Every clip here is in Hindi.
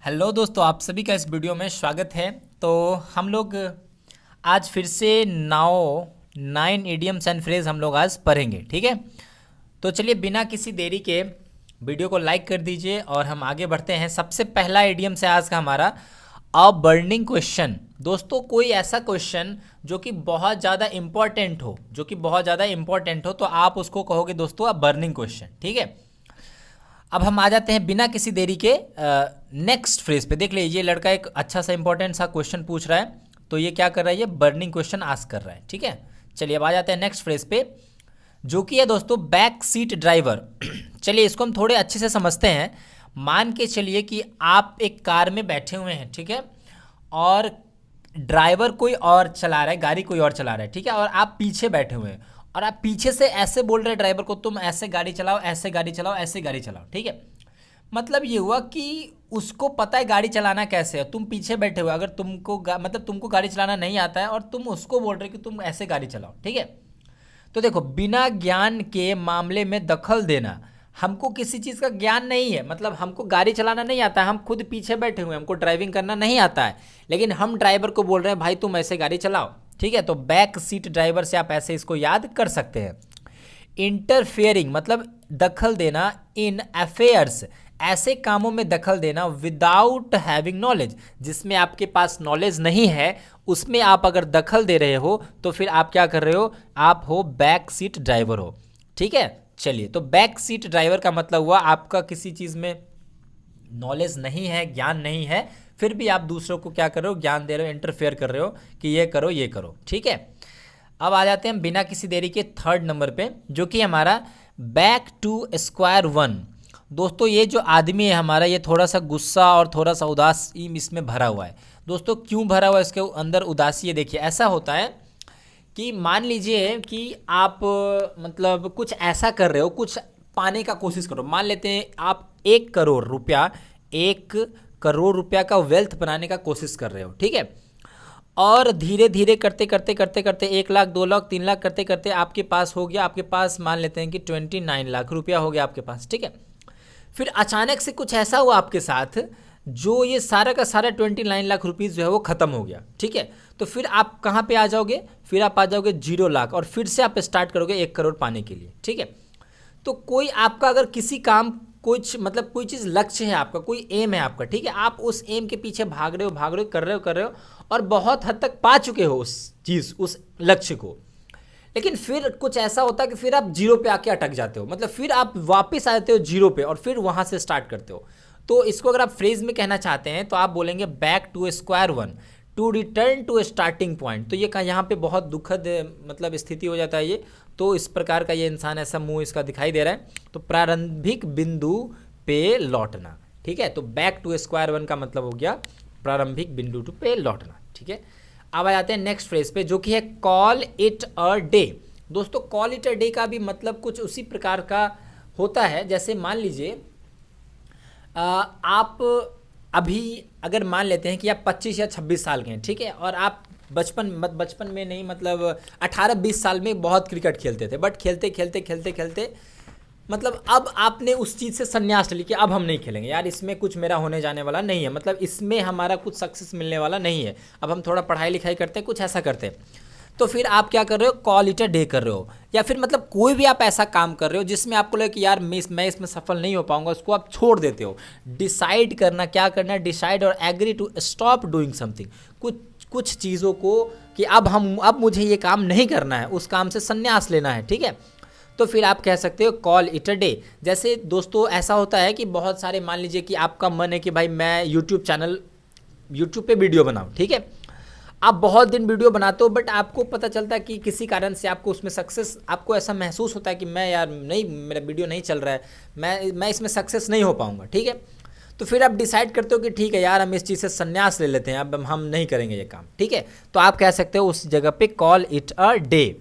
हेलो दोस्तों, आप सभी का इस वीडियो में स्वागत है। तो हम लोग आज फिर से 9 इडियम्स एंड फ्रेज हम लोग आज पढ़ेंगे, ठीक है। तो चलिए बिना किसी देरी के वीडियो को लाइक कर दीजिए और हम आगे बढ़ते हैं। सबसे पहला इडियम से आज का हमारा अ बर्निंग क्वेश्चन। दोस्तों कोई ऐसा क्वेश्चन जो कि बहुत ज़्यादा इम्पोर्टेंट हो, तो आप उसको कहोगे दोस्तों अ बर्निंग क्वेश्चन, ठीक है। अब हम आ जाते हैं बिना किसी देरी के नेक्स्ट फ्रेज पे। देख लीजिए, ये लड़का एक अच्छा सा इंपॉर्टेंट सा क्वेश्चन पूछ रहा है, तो ये क्या कर रहा है, ये बर्निंग क्वेश्चन आस्क कर रहा है, ठीक है। चलिए अब आ जाते हैं नेक्स्ट फ्रेज पे, जो कि है दोस्तों बैक सीट ड्राइवर। चलिए इसको हम थोड़े अच्छे से समझते हैं। मान के चलिए कि आप एक कार में बैठे हुए हैं, ठीक है, और ड्राइवर कोई और चला रहा है, गाड़ी कोई और चला रहा है, ठीक है, और आप पीछे बैठे हुए हैं और आप पीछे से ऐसे बोल रहे हैं ड्राइवर को, तुम ऐसे गाड़ी चलाओ, ऐसे गाड़ी चलाओ, ऐसे गाड़ी चलाओ, ठीक है। मतलब ये हुआ कि उसको पता है गाड़ी चलाना कैसे है, तुम पीछे बैठे हुए, अगर मतलब तुमको गाड़ी चलाना नहीं आता है और तुम उसको बोल रहे हो कि तुम ऐसे गाड़ी चलाओ, ठीक है। तो देखो, बिना ज्ञान के मामले में दखल देना, हमको किसी चीज़ का ज्ञान नहीं है, मतलब हमको गाड़ी चलाना नहीं आता है, हम खुद पीछे बैठे हुए हैं, हमको ड्राइविंग करना नहीं आता है, लेकिन हम ड्राइवर को बोल रहे हैं भाई तुम ऐसे गाड़ी चलाओ, ठीक है। तो बैक सीट ड्राइवर से आप ऐसे इसको याद कर सकते हैं। इंटरफेयरिंग मतलब दखल देना, इन अफेयर्स ऐसे कामों में दखल देना, विदाउट हैविंग नॉलेज जिसमें आपके पास नॉलेज नहीं है, उसमें आप अगर दखल दे रहे हो तो फिर आप क्या कर रहे हो, आप हो बैक सीट ड्राइवर हो, ठीक है। चलिए, तो बैक सीट ड्राइवर का मतलब हुआ आपका किसी चीज़ में नॉलेज नहीं है, ज्ञान नहीं है, फिर भी आप दूसरों को क्या कर रहे हो, ज्ञान दे रहे हो, इंटरफेयर कर रहे हो कि ये करो ये करो, ठीक है। अब आ जाते हैं बिना किसी देरी के थर्ड नंबर पे, जो कि हमारा बैक टू स्क्वायर वन। दोस्तों ये जो आदमी है हमारा, ये थोड़ा सा गुस्सा और थोड़ा सा उदासी इसमें भरा हुआ है। दोस्तों क्यों भरा हुआ है इसके अंदर उदासी, ये देखिए ऐसा होता है कि मान लीजिए कि आप मतलब कुछ ऐसा कर रहे हो, कुछ पाने का कोशिश करो। मान लेते हैं आप 1 करोड़ रुपया का वेल्थ बनाने का कोशिश कर रहे हो, ठीक है। और धीरे धीरे करते करते करते करते 1 लाख 2 लाख 3 लाख करते करते आपके पास हो गया, आपके पास मान लेते हैं कि 29 लाख रुपया हो गया आपके पास, ठीक है। फिर अचानक से कुछ ऐसा हुआ आपके साथ, जो ये सारा का सारा 29 लाख रुपीज़ जो है वो ख़त्म हो गया, ठीक है। तो फिर आप कहाँ पे आ जाओगे, फिर आप आ जाओगे 0 लाख और फिर से आप स्टार्ट करोगे 1 करोड़ पाने के लिए, ठीक है। तो कोई आपका अगर किसी काम कुछ मतलब कोई चीज़ लक्ष्य है आपका, कोई एम है आपका, ठीक है, आप उस एम के पीछे भाग रहे हो, कर रहे हो और बहुत हद तक पा चुके हो उस चीज़, उस लक्ष्य को, लेकिन फिर कुछ ऐसा होता है कि फिर आप जीरो पे आके अटक जाते हो, मतलब फिर आप वापस आते हो जीरो पे और फिर वहाँ से स्टार्ट करते हो। तो इसको अगर आप फ्रेज में कहना चाहते हैं तो आप बोलेंगे back to square one, to return to starting point. तो ये यहाँ पे बहुत दुखद मतलब स्थिति हो जाता है ये। तो इस प्रकार का ये इंसान, ऐसा मुंह इसका दिखाई दे रहा है, तो प्रारंभिक बिंदु पे लौटना, ठीक है। तो बैक टू स्क्वायर वन का मतलब हो गया प्रारंभिक बिंदु पे लौटना, ठीक है। अब आ जाते हैं नेक्स्ट फ्रेज पे, जो कि है कॉल इट अ डे। दोस्तों कॉल इट अ डे का भी मतलब कुछ उसी प्रकार का होता है, जैसे मान लीजिए आप अभी अगर मान लेते हैं कि आप 25 या 26 साल के हैं, ठीक है, और आप बचपन में नहीं, मतलब 18-20 साल में बहुत क्रिकेट खेलते थे, बट खेलते खेलते खेलते खेलते मतलब अब आपने उस चीज़ से संन्यास ले कि अब हम नहीं खेलेंगे यार, इसमें कुछ मेरा होने जाने वाला नहीं है, मतलब इसमें हमारा कुछ सक्सेस मिलने वाला नहीं है, अब हम थोड़ा पढ़ाई लिखाई करते हैं, कुछ ऐसा करते हैं। तो फिर आप क्या कर रहे हो, कॉल इट अ डे कर रहे हो, या फिर मतलब कोई भी आप ऐसा काम कर रहे हो जिसमें आपको लगे कि यार मैं इसमें सफल नहीं हो पाऊंगा, उसको आप छोड़ देते हो। डिसाइड करना, क्या करना है, डिसाइड और agree to stop doing something, कुछ चीज़ों को कि अब मुझे ये काम नहीं करना है, उस काम से संन्यास लेना है, ठीक है। तो फिर आप कह सकते हो कॉल इट अ डे। जैसे दोस्तों ऐसा होता है कि बहुत सारे, मान लीजिए कि आपका मन है कि भाई मैं यूट्यूब पे वीडियो बनाऊं, ठीक है। आप बहुत दिन वीडियो बनाते हो, बट आपको पता चलता है कि किसी कारण से आपको उसमें सक्सेस, आपको ऐसा महसूस होता है कि मैं यार नहीं, मेरा वीडियो नहीं चल रहा है, मैं इसमें सक्सेस नहीं हो पाऊंगा, ठीक है। तो फिर आप डिसाइड करते हो कि ठीक है यार, हम इस चीज़ से संन्यास ले लेते हैं, अब हम नहीं करेंगे ये काम, ठीक है। तो आप कह सकते हो उस जगह पे कॉल इट अ डे।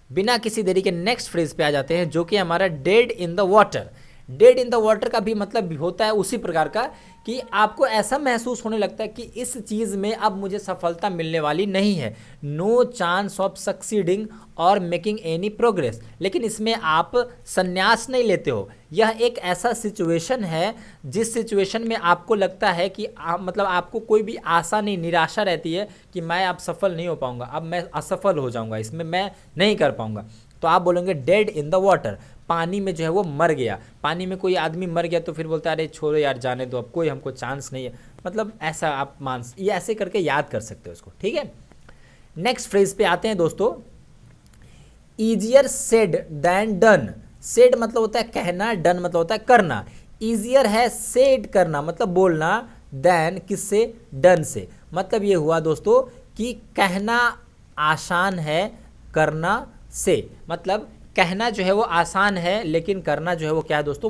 बिना किसी देरी के नेक्स्ट फ्रेज पे आ जाते हैं, जो कि हमारा dead in the water. Dead in the water का भी मतलब होता है उसी प्रकार का कि आपको ऐसा महसूस होने लगता है कि इस चीज़ में अब मुझे सफलता मिलने वाली नहीं है, नो चांस ऑफ सक्सीडिंग और मेकिंग एनी प्रोग्रेस। लेकिन इसमें आप संन्यास नहीं लेते हो, यह एक ऐसा सिचुएशन है जिस सिचुएशन में आपको लगता है कि मतलब आपको कोई भी आशा नहीं, निराशा रहती है कि मैं अब सफल नहीं हो पाऊंगा, अब मैं असफल हो जाऊंगा, इसमें मैं नहीं कर पाऊंगा। तो आप बोलेंगे डेड इन द वाटर, पानी में जो है वो मर गया। पानी में कोई आदमी मर गया तो फिर बोलता है अरे छोड़ो यार, जाने दो, अब कोई हमको चांस नहीं है। मतलब ऐसा आप ये ऐसे करके याद कर सकते हो इसको, ठीक है। नेक्स्ट फ्रेज पे आते हैं दोस्तों, easier said then done. Said मतलब होता है कहना, डन मतलब होता है करना। ईजियर है सेड करना मतलब बोलना, दैन किससे, डन से। मतलब ये हुआ दोस्तों कि कहना आसान है करना से, मतलब कहना जो है वो आसान है लेकिन करना जो है वो क्या है दोस्तों,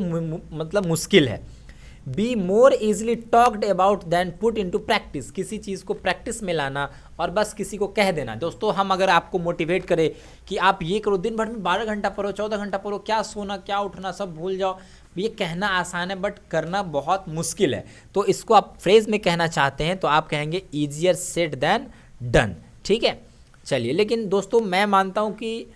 मतलब मुश्किल है। Be more easily talked about than put into practice, किसी चीज़ को प्रैक्टिस में लाना और बस किसी को कह देना। दोस्तों हम अगर आपको मोटिवेट करें कि आप ये करो, दिन भर में 12 घंटा पढ़ो, 14 घंटा पढ़ो, क्या सोना क्या उठना सब भूल जाओ, ये कहना आसान है बट करना बहुत मुश्किल है, तो इसको आप फ्रेज में कहना चाहते हैं तो आप कहेंगे ईजियर सेड दैन डन, ठीक है। चलिए, लेकिन दोस्तों मैं मानता हूँ कि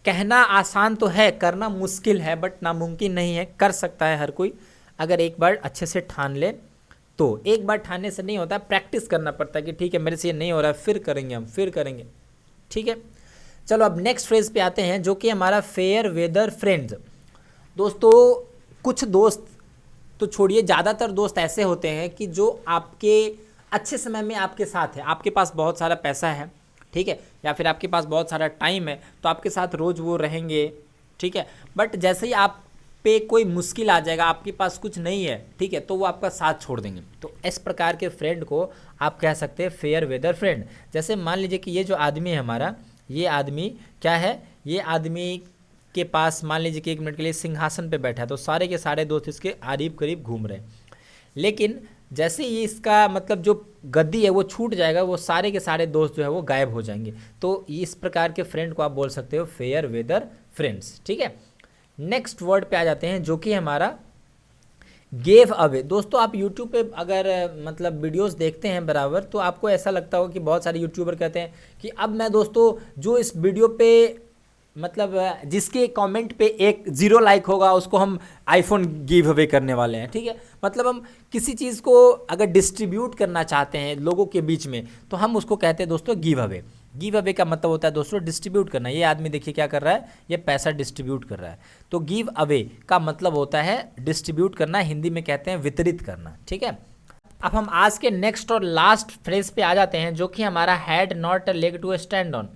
कहना आसान तो है, करना मुश्किल है, बट नामुमकिन नहीं है, कर सकता है हर कोई अगर एक बार अच्छे से ठान ले तो। एक बार ठानने से नहीं होता, प्रैक्टिस करना पड़ता है कि ठीक है मेरे से ये नहीं हो रहा है, फिर करेंगे हम, फिर करेंगे, ठीक है। चलो अब नेक्स्ट फ्रेज पे आते हैं जो कि हमारा फेयर वेदर फ्रेंड्स। दोस्तों कुछ दोस्त तो छोड़िए, ज़्यादातर दोस्त ऐसे होते हैं कि जो आपके अच्छे समय में आपके साथ है, आपके पास बहुत सारा पैसा है, ठीक है, या फिर आपके पास बहुत सारा टाइम है तो आपके साथ रोज़ वो रहेंगे, ठीक है। बट जैसे ही आप पे कोई मुश्किल आ जाएगा, आपके पास कुछ नहीं है, ठीक है, तो वो आपका साथ छोड़ देंगे। तो इस प्रकार के फ्रेंड को आप कह सकते हैं फेयर वेदर फ्रेंड। जैसे मान लीजिए कि ये जो आदमी है हमारा, ये आदमी क्या है, ये आदमी के पास मान लीजिए कि 1 मिनट के लिए सिंहासन पे बैठा है, तो सारे के सारे दोस्त इसके करीब करीब घूम रहे हैं। लेकिन जैसे ही इसका मतलब जो गद्दी है वो छूट जाएगा, वो सारे के सारे दोस्त जो है वो गायब हो जाएंगे। तो इस प्रकार के फ्रेंड को आप बोल सकते हो फेयर वेदर फ्रेंड्स, ठीक है। नेक्स्ट वर्ड पे आ जाते हैं जो कि हमारा गेव अवे। दोस्तों आप यूट्यूब पे अगर मतलब वीडियोस देखते हैं बराबर, तो आपको ऐसा लगता होगा कि बहुत सारे यूट्यूबर कहते हैं कि अब मैं दोस्तों जो इस वीडियो पे मतलब जिसके कमेंट पे 0 लाइक होगा उसको हम आईफोन गिव अवे करने वाले हैं, ठीक है। मतलब हम किसी चीज़ को अगर डिस्ट्रीब्यूट करना चाहते हैं लोगों के बीच में तो हम उसको कहते हैं दोस्तों गिव अवे। गिव अवे का मतलब होता है दोस्तों डिस्ट्रीब्यूट करना। ये आदमी देखिए क्या कर रहा है, ये पैसा डिस्ट्रीब्यूट कर रहा है। तो गिव अवे का मतलब होता है डिस्ट्रीब्यूट करना, हिंदी में कहते हैं वितरित करना, ठीक है। अब हम आज के नेक्स्ट और लास्ट फ्रेज पे आ जाते हैं जो कि हमारा had not a leg to stand on.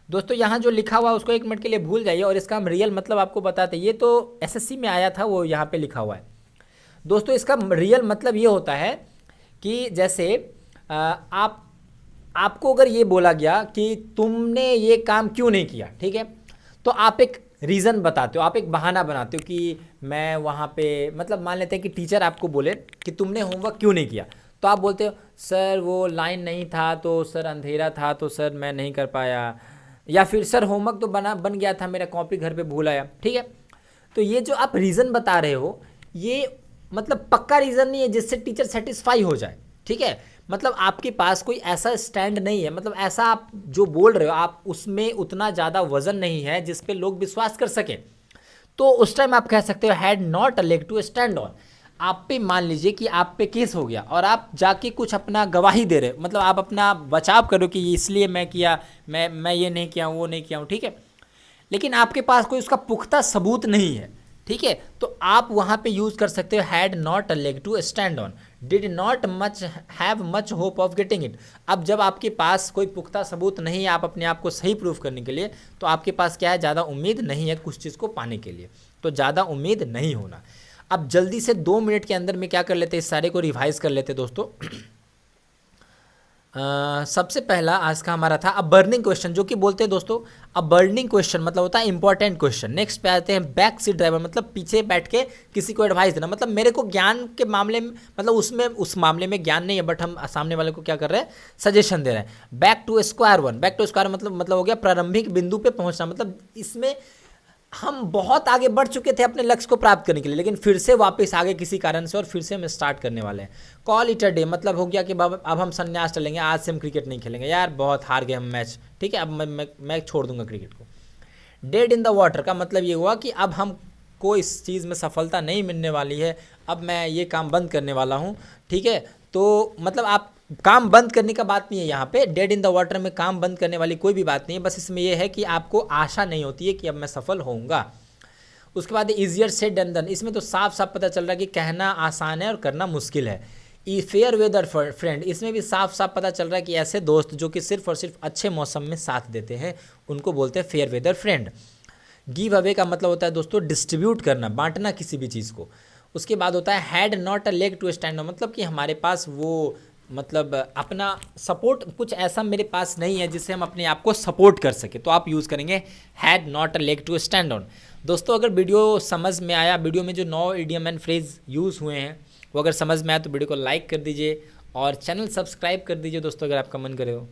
दोस्तों यहाँ जो लिखा हुआ है उसको 1 मिनट के लिए भूल जाइए और इसका हम रियल मतलब आपको बताते हैं। ये तो एसएससी में आया था, वो यहाँ पे लिखा हुआ है। दोस्तों इसका रियल मतलब ये होता है कि जैसे आपको अगर ये बोला गया कि तुमने ये काम क्यों नहीं किया, ठीक है, तो आप एक रीज़न बताते हो, आप एक बहाना बनाते हो कि मैं वहाँ पे मतलब मान लेते हैं कि टीचर आपको बोले कि तुमने होमवर्क क्यों नहीं किया, तो आप बोलते हो सर वो लाइन नहीं था, तो सर अंधेरा था, तो सर मैं नहीं कर पाया, या फिर सर होमवर्क तो बन गया था, मेरा कॉपी घर पे भूल आया, ठीक है। तो ये जो आप रीज़न बता रहे हो ये मतलब पक्का रीज़न नहीं है जिससे टीचर सेटिस्फाई हो जाए, ठीक है। मतलब आपके पास कोई ऐसा स्टैंड नहीं है, मतलब ऐसा आप जो बोल रहे हो आप उसमें उतना ज़्यादा वजन नहीं है जिस पे लोग विश्वास कर सकें। तो उस टाइम आप कह सकते हो had not a leg to stand on. आप पे मान लीजिए कि आप पे केस हो गया और आप जाके कुछ अपना गवाही दे रहे हो, मतलब आप अपना बचाव करो कि इसलिए मैं किया, मैं ये नहीं किया हूँ, वो नहीं किया हूँ, ठीक है। लेकिन आपके पास कोई उसका पुख्ता सबूत नहीं है, ठीक है, तो आप वहाँ पे यूज़ कर सकते हो had not a leg to stand on, did not much have much hope of getting it. अब जब आपके पास कोई पुख्ता सबूत नहीं है आप अपने आप को सही प्रूफ करने के लिए, तो आपके पास क्या है, ज़्यादा उम्मीद नहीं है कुछ चीज़ को पाने के लिए, तो ज़्यादा उम्मीद नहीं होना। अब जल्दी से 2 मिनट के अंदर में क्या कर लेते हैं, इस सारे को रिवाइज कर लेते दोस्तों। सबसे पहला आज का हमारा था अ बर्निंग क्वेश्चन, जो कि बोलते हैं दोस्तों अ बर्निंग क्वेश्चन मतलब होता है इंपॉर्टेंट क्वेश्चन। नेक्स्ट पे आते हैं बैक सीट ड्राइवर, मतलब पीछे बैठ के किसी को एडवाइस देना, मतलब मेरे को ज्ञान के मामले में मतलब उस मामले में ज्ञान नहीं है बट हम सामने वाले को क्या कर रहे हैं, सजेशन दे रहे हैं। Back to square one, back to square मतलब हो गया प्रारंभिक बिंदु पे पहुंचना, मतलब इसमें हम बहुत आगे बढ़ चुके थे अपने लक्ष्य को प्राप्त करने के लिए, लेकिन फिर से वापस आगे किसी कारण से और फिर से हम स्टार्ट करने वाले हैं। कॉल इट अ डे मतलब हो गया कि अब हम संन्यास चलेंगे, आज से हम क्रिकेट नहीं खेलेंगे, यार बहुत हार गए हम मैच, ठीक है, अब मैं छोड़ दूंगा क्रिकेट को। डेड इन द वाटर का मतलब ये हुआ कि अब हम को इस चीज़ में सफलता नहीं मिलने वाली है, अब मैं ये काम बंद करने वाला हूँ, ठीक है। तो मतलब आप काम बंद करने का बात नहीं है यहाँ पे, डेड इन द वाटर में काम बंद करने वाली कोई भी बात नहीं है, बस इसमें यह है कि आपको आशा नहीं होती है कि अब मैं सफल होऊंगा। उसके बाद ईजियर सेड देन डन, इसमें तो साफ साफ पता चल रहा है कि कहना आसान है और करना मुश्किल है। ई फेयर वेदर फ्रेंड, इसमें भी साफ साफ पता चल रहा है कि ऐसे दोस्त जो कि सिर्फ और सिर्फ अच्छे मौसम में साथ देते हैं उनको बोलते हैं fair weather friend. Give away का मतलब होता है दोस्तों डिस्ट्रीब्यूट करना, बांटना किसी भी चीज़ को। उसके बाद होता है had not a leg to stand on, मतलब कि हमारे पास वो मतलब अपना सपोर्ट कुछ ऐसा मेरे पास नहीं है जिससे हम अपने आप को सपोर्ट कर सके, तो आप यूज़ करेंगे had not a leg to stand on. दोस्तों अगर वीडियो समझ में आया, वीडियो में जो 9 इडियम एंड फ्रेज यूज़ हुए हैं वो अगर समझ में आया तो वीडियो को लाइक कर दीजिए और चैनल सब्सक्राइब कर दीजिए दोस्तों अगर आपका मन करे हो।